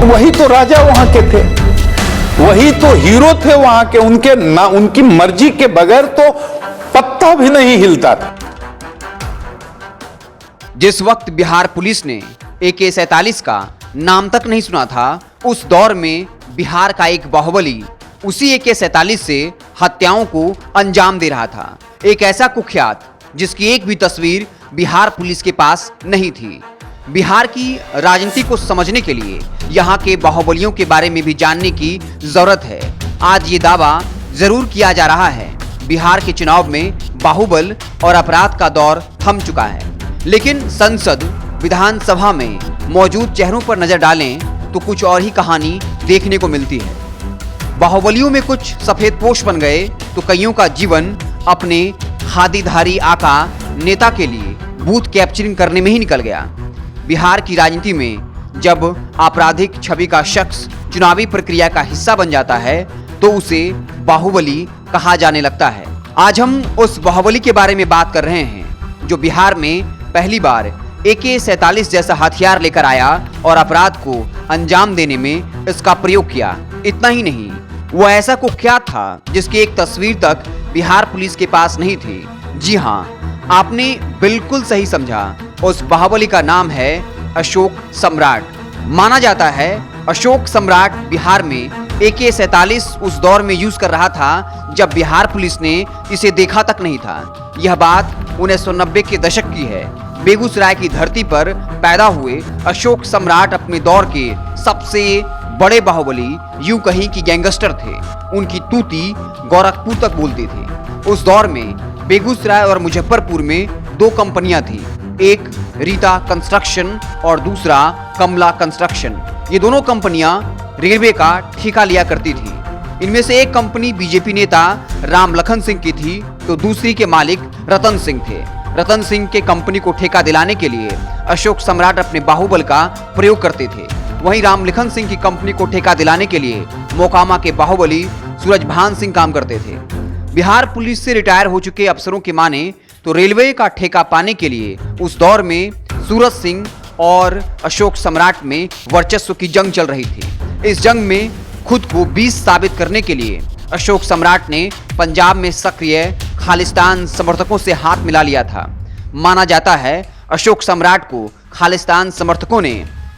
वही तो राजा वहां के थे, वही तो हीरो थे वहां के। उनके ना उनकी मर्जी के बगैर तो पत्ता भी नहीं हिलता था। जिस वक्त बिहार पुलिस ने AK-47 का नाम तक नहीं सुना था, उस दौर में बिहार का एक बाहुबली उसी AK-47 से हत्याओं को अंजाम दे रहा था। एक ऐसा कुख्यात जिसकी एक भी तस्वीर बिहार पुलिस के पास नहीं थी। बिहार की राजनीति को समझने के लिए यहाँ के बाहुबलियों के बारे में भी जानने की जरूरत है। आज ये दावा जरूर किया जा रहा है, बिहार के चुनाव में बाहुबल और अपराध का दौर थम चुका है। लेकिन संसद विधानसभा में मौजूद चेहरों पर नजर डालें तो कुछ और ही कहानी देखने को मिलती है। बाहुबलियों में कुछ सफेद पोश बन गए तो कईयों का जीवन अपने खादीधारी आका नेता के लिए बूथ कैप्चरिंग करने में ही निकल गया। बिहार की राजनीति में जब आपराधिक छवि का शख्स चुनावी प्रक्रिया का हिस्सा बन जाता है तो उसे बाहुबली कहा जाने लगता है। आज हम उस बाहुबली के बारे में बात कर रहे हैं जो बिहार में पहली बार AK-47 जैसा हथियार लेकर आया और अपराध को अंजाम देने में इसका प्रयोग किया। इतना ही नहीं, वो ऐसा कुख्यात था जिसकी एक तस्वीर तक बिहार पुलिस के पास नहीं थी। जी हाँ, आपने बिल्कुल सही समझा, उस बाहुबली का नाम है अशोक सम्राट। माना जाता है अशोक सम्राट बिहार में AK-47 उस दौर में यूज कर रहा था जब बिहार पुलिस ने इसे देखा तक नहीं था। यह बात 1990 के दशक की है। बेगूसराय की धरती पर पैदा हुए अशोक सम्राट अपने दौर के सबसे बड़े बाहुबली, यूं कहीं कि गैंगस्टर थे। उनकी तूती गोरखपुर तक बोलती थी। उस दौर में बेगूसराय और मुजफ्फरपुर में दो कंपनियां थी, एक रीता कंस्ट्रक्शन और दूसरा कमला कंस्ट्रक्शन। ये दोनों कंपनियां रेलवे का ठेका लिया करती थी। इनमें से एक कंपनी बीजेपी नेता राम लखन सिंह की थी तो दूसरी के मालिक रतन सिंह थे। रतन सिंह के कंपनी को ठेका दिलाने के लिए अशोक सम्राट अपने बाहुबल का प्रयोग करते थे। वहीं राम लखन सिंह की कंपनी को ठेका दिलाने के लिए मोकामा के बाहुबली सूरजभान सिंह काम करते थे। बिहार पुलिस से रिटायर हो चुके अफसरों की माने तो रेलवे का ठेका पाने के लिए उस दौर में सूरज सिंह और अशोक सम्राट में वर्चस्व की जंग चल रही थी। इस जंग में खुद को 20 साबित करने के लिए अशोक सम्राट ने पंजाब में सक्रिय खालिस्तान समर्थकों से हाथ मिला लिया था। माना जाता है अशोक सम्राट को खालिस्तान समर्थकों ने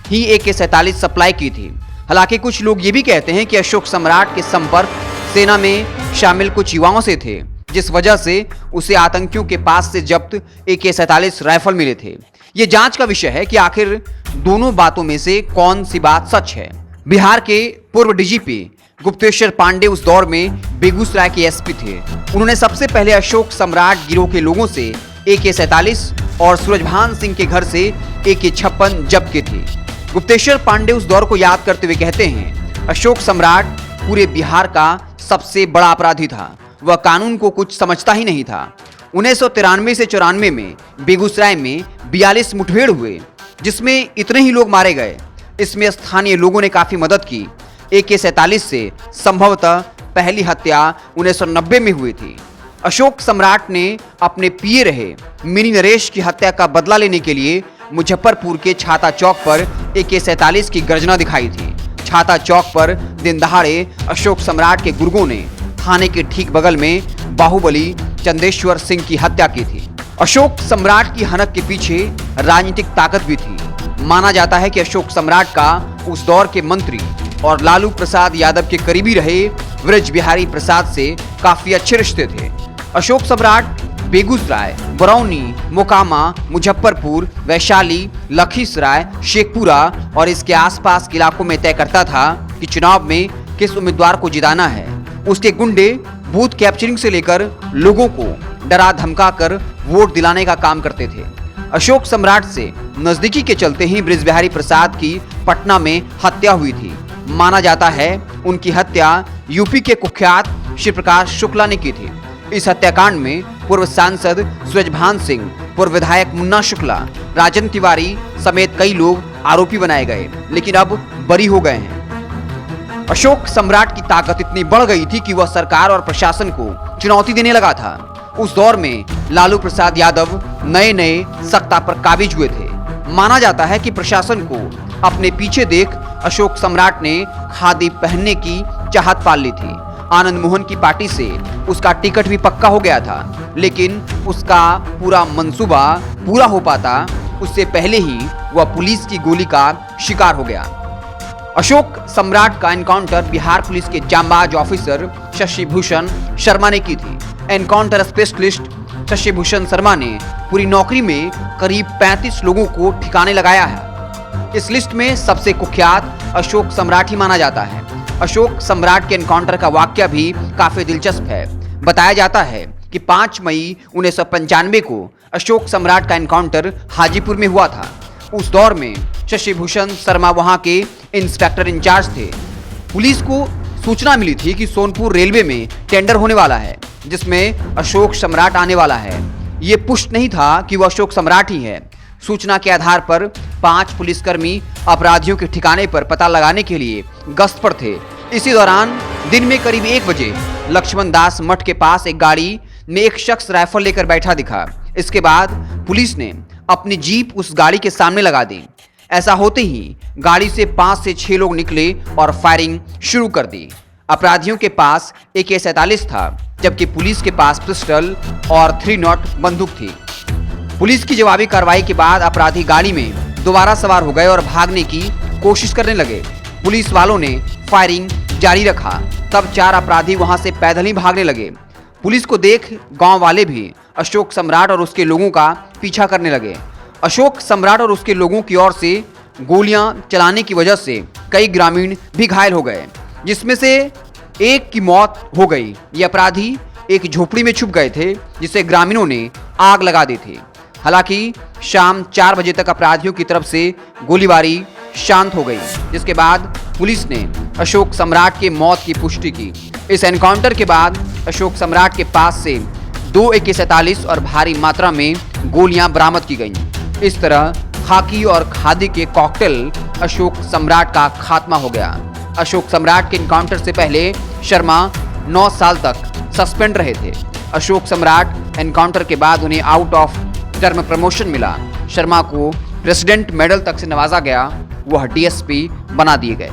ही AK-47 सप्लाई की थी। हालांकि कुछ लोग ये भी कहते हैं कि अशोक सम्राट के संपर्क सेना में शामिल कुछ युवाओं से थे, जिस वजह से उसे आतंकियों के पास से जब्त AK-47 राइफल मिले थे। ये जांच का विषय है कि आखिर दोनों बातों में से कौन सी बात सच है। बिहार के पूर्व DGP गुप्तेश्वर पांडे उस दौर में बेगूसराय के SP थे। उन्होंने सबसे पहले अशोक सम्राट गिरोह के लोगों से AK-47 और सूरजभान सिंह के घर से AK-56 जब्त की थी। गुप्तेश्वर पांडे उस दौर को याद करते हुए कहते हैं, अशोक सम्राट पूरे बिहार का सबसे बड़ा अपराधी था। वह कानून को कुछ समझता ही नहीं था। 1993 से 94 में बेगूसराय में 42 मुठभेड़ हुए, जिसमें इतने ही लोग मारे गए। इसमें स्थानीय लोगों ने काफी मदद की। AK-47 से संभवतः पहली हत्या 1990 में हुई थी। अशोक सम्राट ने अपने पिए रहे मिनी नरेश की हत्या का बदला लेने के लिए मुजफ्फरपुर के छाता चौक पर AK-47 की गर्जना दिखाई थी। छाता चौक पर दिन दहाड़े अशोक सम्राट के गुर्गों ने थाने के ठीक बगल में बाहुबली चंदेश्वर सिंह की हत्या की थी। अशोक सम्राट की हनक के पीछे राजनीतिक ताकत भी थी। माना जाता है कि अशोक सम्राट का उस दौर के मंत्री और लालू प्रसाद यादव के करीबी रहे ब्रज बिहारी प्रसाद से काफी अच्छे रिश्ते थे। अशोक सम्राट बेगूसराय, बरौनी, मोकामा, मुजफ्फरपुर, वैशाली, लखीसराय, शेखपुरा और इसके आसपास के इलाकों में तय करता था कि चुनाव में किस उम्मीदवार को जिताना है। उसके गुंडे बूथ कैप्चरिंग से लेकर लोगों को डरा धमका कर वोट दिलाने का काम करते थे। अशोक सम्राट से नजदीकी के चलते ही ब्रज बिहारी प्रसाद की पटना में हत्या हुई थी। माना जाता है उनकी हत्या यूपी के कुख्यात श्री प्रकाश शुक्ला ने की थी। इस हत्याकांड में पूर्व सांसद सूरजभान सिंह, पूर्व विधायक मुन्ना शुक्ला, राजन तिवारी समेत कई लोग आरोपी बनाए गए, लेकिन अब बरी हो गए हैं। अशोक सम्राट की ताकत इतनी बढ़ गई थी कि वह सरकार और प्रशासन को चुनौती देने लगा था। उस दौर में लालू प्रसाद यादव नए सत्ता पर काबिज हुए थे। माना जाता है कि प्रशासन को अपने पीछे देख अशोक सम्राट ने खादी पहनने की चाहत पाल ली थी। आनंद मोहन की पार्टी से उसका टिकट भी पक्का हो गया था, लेकिन उसका पूरा मंसूबा पूरा हो पाता उससे पहले ही वह पुलिस की गोली का शिकार हो गया। अशोक सम्राट का एनकाउंटर बिहार पुलिस के जांबाज ऑफिसर शशि भूषण शर्मा ने की थी। एनकाउंटर स्पेशलिस्ट शशि भूषण शर्मा ने पूरी नौकरी में करीब 35 लोगों को ठिकाने लगाया है। इस लिस्ट में सबसे कुख्यात अशोक सम्राट ही माना जाता है। अशोक सम्राट के एनकाउंटर का वाकया भी काफी दिलचस्प है। बताया जाता है कि 5 मई 1995 को अशोक सम्राट का एनकाउंटर हाजीपुर में हुआ था। उस दौर में शशि भूषण शर्मा वहां के इंस्पेक्टर इंचार्ज थे। पुलिस को सूचना मिली थी कि सोनपुर रेलवे में टेंडर होने वाला है जिसमें अशोक सम्राट आने वाला है। ये पुष्ट नहीं था कि वह अशोक सम्राट ही है। सूचना के आधार पर 5 पुलिसकर्मी अपराधियों के ठिकाने पर पता लगाने के लिए गश्त पर थे। इसी दौरान दिन में करीब 1 बजे लक्ष्मण दास मठ के पास एक गाड़ी में एक शख्स राइफल लेकर बैठा दिखा। इसके बाद पुलिस ने अपनी जीप उस गाड़ी के सामने लगा दी। ऐसा होते ही गाड़ी से 5 से 6 लोग निकले और फायरिंग शुरू कर दी। अपराधियों के पास AK-47 था, जबकि पुलिस के पास पिस्टल और 3-0 बंदूक थी। पुलिस की जवाबी कार्रवाई के बाद अपराधी गाड़ी में दोबारा सवार हो गए और भागने की कोशिश करने लगे। पुलिस वालों ने फायरिंग जारी रखा। तब 4 अपराधी वहां से पैदल ही भागने लगे। पुलिस को देख गांव वाले भी अशोक सम्राट और उसके लोगों का पीछा करने लगे। अशोक सम्राट और उसके लोगों की ओर से गोलियां चलाने की वजह से कई ग्रामीण भी घायल हो गए, जिसमें से एक की मौत हो गई। ये अपराधी एक झोपड़ी में छुप गए थे जिसे ग्रामीणों ने आग लगा दी थी। हालांकि शाम 4 बजे तक अपराधियों की तरफ से गोलीबारी शांत हो गई, जिसके बाद पुलिस ने अशोक सम्राट के मौत की पुष्टि की। इस एनकाउंटर के बाद अशोक सम्राट के पास से 2 AK-47 और भारी मात्रा में गोलियां बरामद की गईं। इस तरह खाकी और खादी के कॉकटेल अशोक सम्राट का खात्मा हो गया। अशोक सम्राट के एनकाउंटर से पहले शर्मा 9 साल तक सस्पेंड रहे थे। अशोक सम्राट एनकाउंटर के बाद उन्हें आउट ऑफ टर्म प्रमोशन मिला। शर्मा को प्रेसिडेंट मेडल तक से नवाजा गया। वह DSP बना दिए गए।